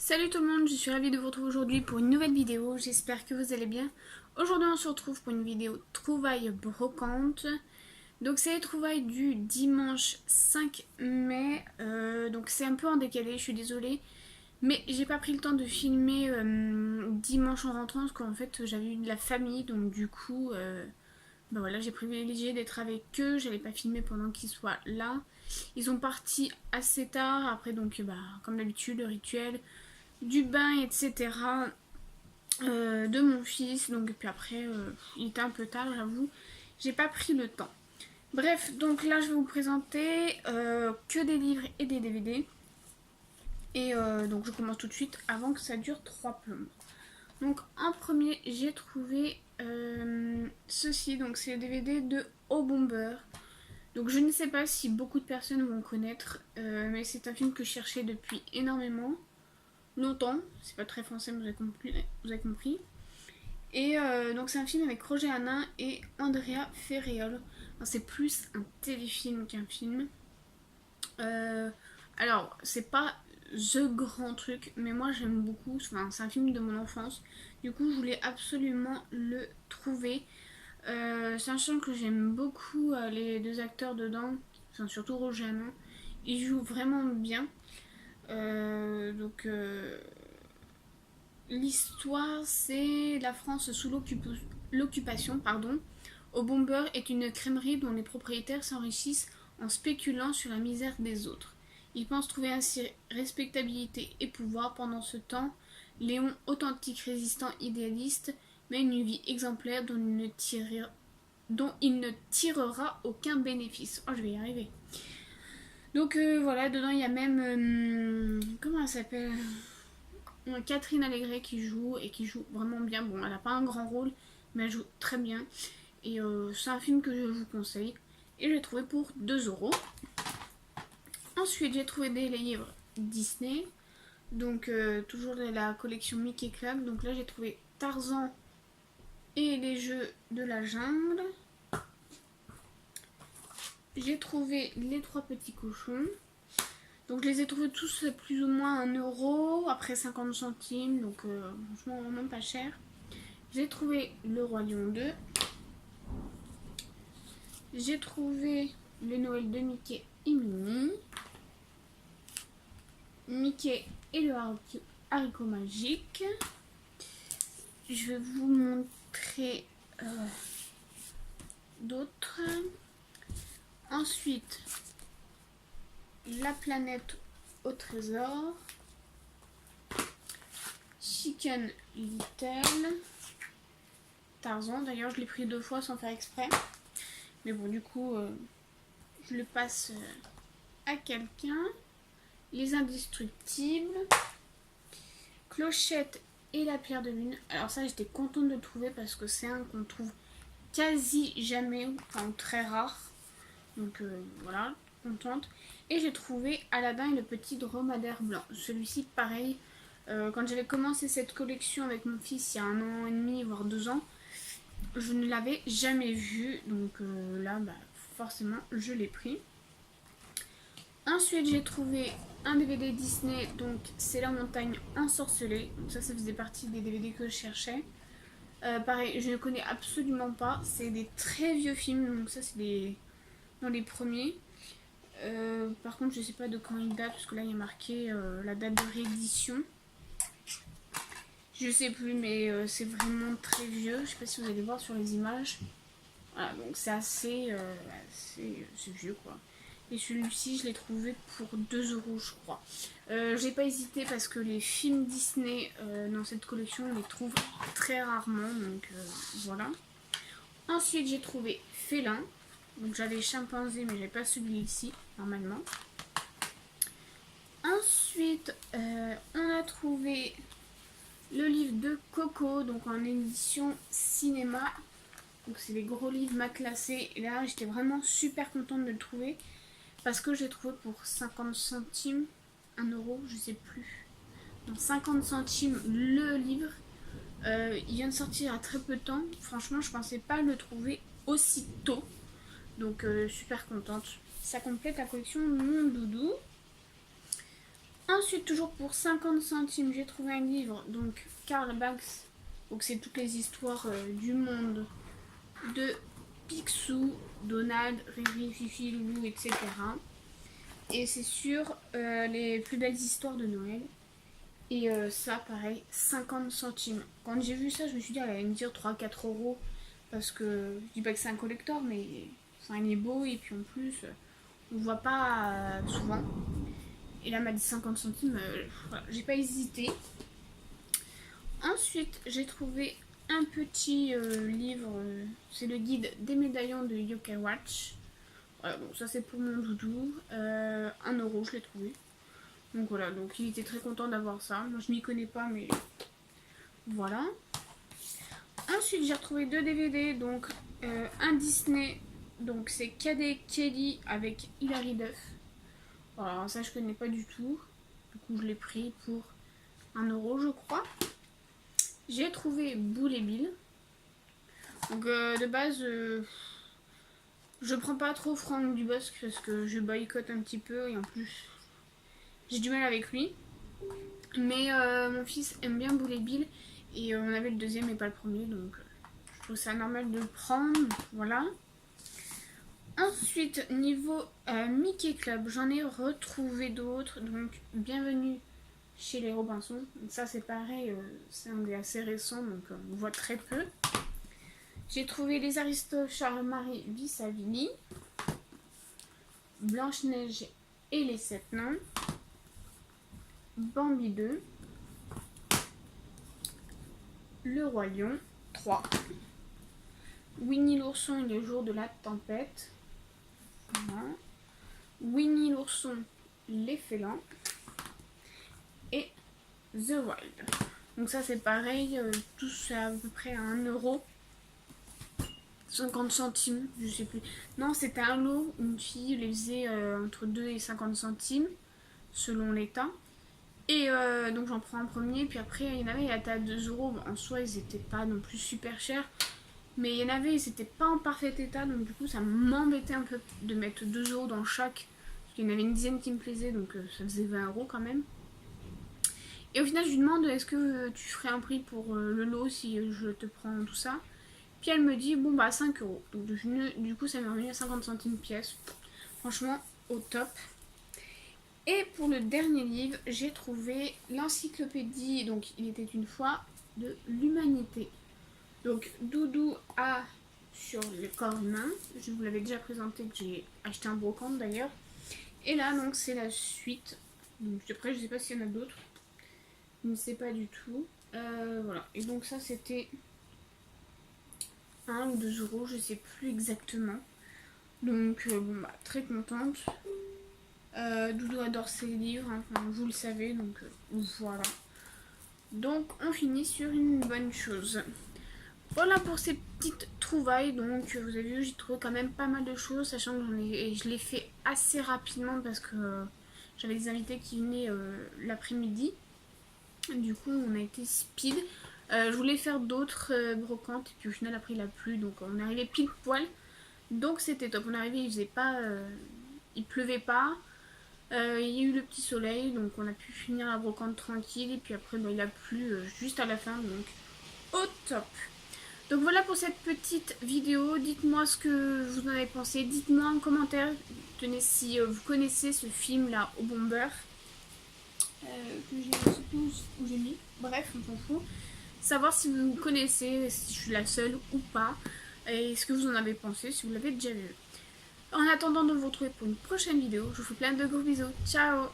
Salut tout le monde, je suis ravie de vous retrouver aujourd'hui pour une nouvelle vidéo, j'espère que vous allez bien. Aujourd'hui on se retrouve pour une vidéo trouvailles brocantes. Donc c'est les trouvailles du dimanche 5 mai, donc c'est un peu en décalé, je suis désolée. Mais j'ai pas pris le temps de filmer dimanche en rentrant parce qu'en fait j'avais eu de la famille, donc du coup bah voilà, j'ai privilégié d'être avec eux, j'allais pas filmer pendant qu'ils soient là. Ils sont partis assez tard, après donc bah comme d'habitude le rituel du bain, etc. De mon fils. Donc, puis après, il était un peu tard, j'avoue. J'ai pas pris le temps. Bref, donc là, je vais vous présenter que des livres et des DVD. Et donc, je commence tout de suite avant que ça dure 3 plombes. Donc, en premier, j'ai trouvé ceci. Donc, c'est le DVD de Au Bomber. Donc, je ne sais pas si beaucoup de personnes vont connaître, mais c'est un film que je cherchais depuis énormément longtemps. C'est pas très français, mais vous avez compris. Et donc c'est un film avec Roger Hanin et Andrea Ferreol. C'est plus un téléfilm qu'un film. Alors c'est pas the grand truc, mais moi j'aime beaucoup. Enfin, c'est un film de mon enfance. Du coup je voulais absolument le trouver. Sachant que j'aime beaucoup les deux acteurs dedans, enfin surtout Roger Hanin. Il joue vraiment bien. Donc l'histoire, c'est la France sous l'occupation. Au Bomber est une crèmerie dont les propriétaires s'enrichissent en spéculant sur la misère des autres. Ils pensent trouver ainsi respectabilité et pouvoir. Pendant ce temps, Léon, authentique résistant idéaliste, mène une vie exemplaire dont il ne tirera aucun bénéfice. Oh, je vais y arriver. Donc voilà, dedans il y a même... comment elle s'appelle, Catherine Allegret qui joue et qui joue vraiment bien. Bon, elle n'a pas un grand rôle, mais elle joue très bien. Et c'est un film que je vous conseille. Et je l'ai trouvé pour 2 euros. Ensuite, j'ai trouvé des livres Disney. Donc, toujours de la collection Mickey Club. Donc là, j'ai trouvé Tarzan et les jeux de la jungle. J'ai trouvé Les Trois Petits Cochons. Donc je les ai trouvés tous plus ou moins 1 euro, après 50 centimes, donc franchement vraiment pas cher. J'ai trouvé Le Roi Lion 2. J'ai trouvé Le Noël de Mickey et Minnie. Mickey et le haricot magique. Je vais vous montrer d'autres. Ensuite, La planète au trésor. Chicken Little. Tarzan, d'ailleurs je l'ai pris 2 fois sans faire exprès. Mais bon, du coup, je le passe à quelqu'un. Les Indestructibles. Clochette et la pierre de lune. Alors ça, j'étais contente de le trouver parce que c'est un qu'on trouve quasi jamais, enfin très rare. Donc voilà, contente. Et j'ai trouvé Aladdin et le petit dromadaire blanc. Celui-ci, pareil, quand j'avais commencé cette collection avec mon fils il y a 1 an et demi, voire 2 ans, je ne l'avais jamais vu. Donc là, bah, forcément, je l'ai pris. Ensuite, j'ai trouvé un DVD Disney, donc c'est La montagne ensorcelée. Donc ça faisait partie des DVD que je cherchais. Pareil, je ne connais absolument pas. C'est des très vieux films, donc ça c'est dans les premiers. Par contre, je sais pas de quand il date, parce que là il y a marqué la date de réédition. Je sais plus, mais c'est vraiment très vieux. Je sais pas si vous allez voir sur les images. Voilà, donc c'est assez c'est vieux quoi. Et celui-ci, je l'ai trouvé pour 2 euros, je crois. J'ai pas hésité parce que les films Disney dans cette collection, on les trouve très rarement. Donc voilà. Ensuite, j'ai trouvé Félin. Donc j'avais Chimpanzé, mais j'avais pas celui-ci, normalement. Ensuite, on a trouvé le livre de Coco, donc en édition cinéma. Donc c'est les gros livres matelassés. Et là, j'étais vraiment super contente de le trouver. Parce que je l'ai trouvé pour 50 centimes, 1 euro, je sais plus. Donc 50 centimes le livre. Il vient de sortir il y a très peu de temps. Franchement, je pensais pas le trouver aussitôt. Donc super contente. Ça complète la collection Mon Doudou. Ensuite, toujours pour 50 centimes, j'ai trouvé un livre, donc Karl Barks. Donc c'est toutes les histoires du monde de Picsou, Donald, Riri, Fifi, Loulou, etc. Et c'est sur les plus belles histoires de Noël. Et ça, pareil, 50 centimes. Quand j'ai vu ça, je me suis dit, elle allait me dire 3-4 euros. Parce que je dis pas que c'est un collector, mais enfin, il est beau. Et puis en plus, on le voit pas souvent. Et là, elle m'a dit 50 centimes. Voilà, j'ai pas hésité. Ensuite, j'ai trouvé un petit livre. C'est le guide des médaillons de Yokai Watch. Voilà, bon, ça c'est pour mon doudou. 1 euro, je l'ai trouvé. Donc voilà, donc il était très content d'avoir ça. Moi je m'y connais pas, mais voilà. Ensuite j'ai retrouvé 2 DVD, donc un Disney, donc c'est Cadet Kelly avec Hilary Duff. Voilà, ça je connais pas du tout. Du coup je l'ai pris pour 1 euro je crois. J'ai trouvé Boule et Bill. Donc de base, je prends pas trop Franck Dubosc parce que je boycotte un petit peu et en plus j'ai du mal avec lui. Mais mon fils aime bien Boule et Bill et on avait le deuxième et pas le premier, donc je trouve ça normal de le prendre. Voilà. Ensuite, niveau Mickey Club, j'en ai retrouvé d'autres. Donc, bienvenue chez les Robinson. Donc, ça, c'est pareil, c'est un des assez récents, donc on voit très peu. J'ai trouvé les Aristos Charles-Marie Vissavini, Blanche-Neige et les 7 nains, Bambi 2, Le Roi Lion 3, Winnie l'ourson et le jour de la tempête, voilà. Winnie l'ourson, les félins et The Wild. Donc ça c'est pareil, tout c'est à peu près à 1 euro. 50 centimes, je sais plus. Non, c'était un lot, une fille les faisait entre 2 et 50 centimes selon l'état. Et donc j'en prends un premier, puis après il y en avait, il était à 2 euros. En soi, ils étaient pas non plus super chers. Mais il y en avait, ils étaient pas en parfait état, donc du coup ça m'embêtait un peu de mettre 2 euros dans chaque. Parce qu'il y en avait une dizaine qui me plaisait, donc ça faisait 20 euros quand même. Et au final, je lui demande est-ce que tu ferais un prix pour le lot si je te prends tout ça. Puis elle me dit bon bah 5 euros. Donc du coup ça m'est revenu à 50 centimes pièce. Franchement au top. Et pour le dernier livre, j'ai trouvé l'encyclopédie, donc il était une fois, de l'humanité. Donc Doudou A sur le corps humain. Je vous l'avais déjà présenté, que j'ai acheté un brocante d'ailleurs. Et là donc c'est la suite. Donc après je sais pas s'il y en a d'autres. Je ne sais pas du tout. Voilà. Et donc ça c'était 1 ou 2 euros, je sais plus exactement. Donc bon bah très contente. Doudou adore ses livres, hein, enfin, vous le savez, donc voilà. Donc on finit sur une bonne chose. Voilà pour ces petites trouvailles. Donc vous avez vu, j'ai trouvé quand même pas mal de choses, sachant que je l'ai fait assez rapidement parce que j'avais des invités qui venaient l'après-midi. Du coup on a été speed. Je voulais faire d'autres brocantes et puis au final après il a plu, donc on est arrivé pile poil. Donc c'était top. On est arrivé, il faisait pas, il pleuvait pas. Il y a eu le petit soleil, donc on a pu finir la brocante tranquille. Et puis après, bah, il a plu juste à la fin, donc au top. Donc voilà pour cette petite vidéo. Dites-moi ce que vous en avez pensé. Dites-moi en commentaire, tenez, si vous connaissez ce film là, Au bon beurre. Que je sais plus où j'ai mis. Bref, on s'en fout. Savoir si vous connaissez, si je suis la seule ou pas. Et ce que vous en avez pensé, si vous l'avez déjà vu. En attendant de vous retrouver pour une prochaine vidéo, je vous fais plein de gros bisous. Ciao!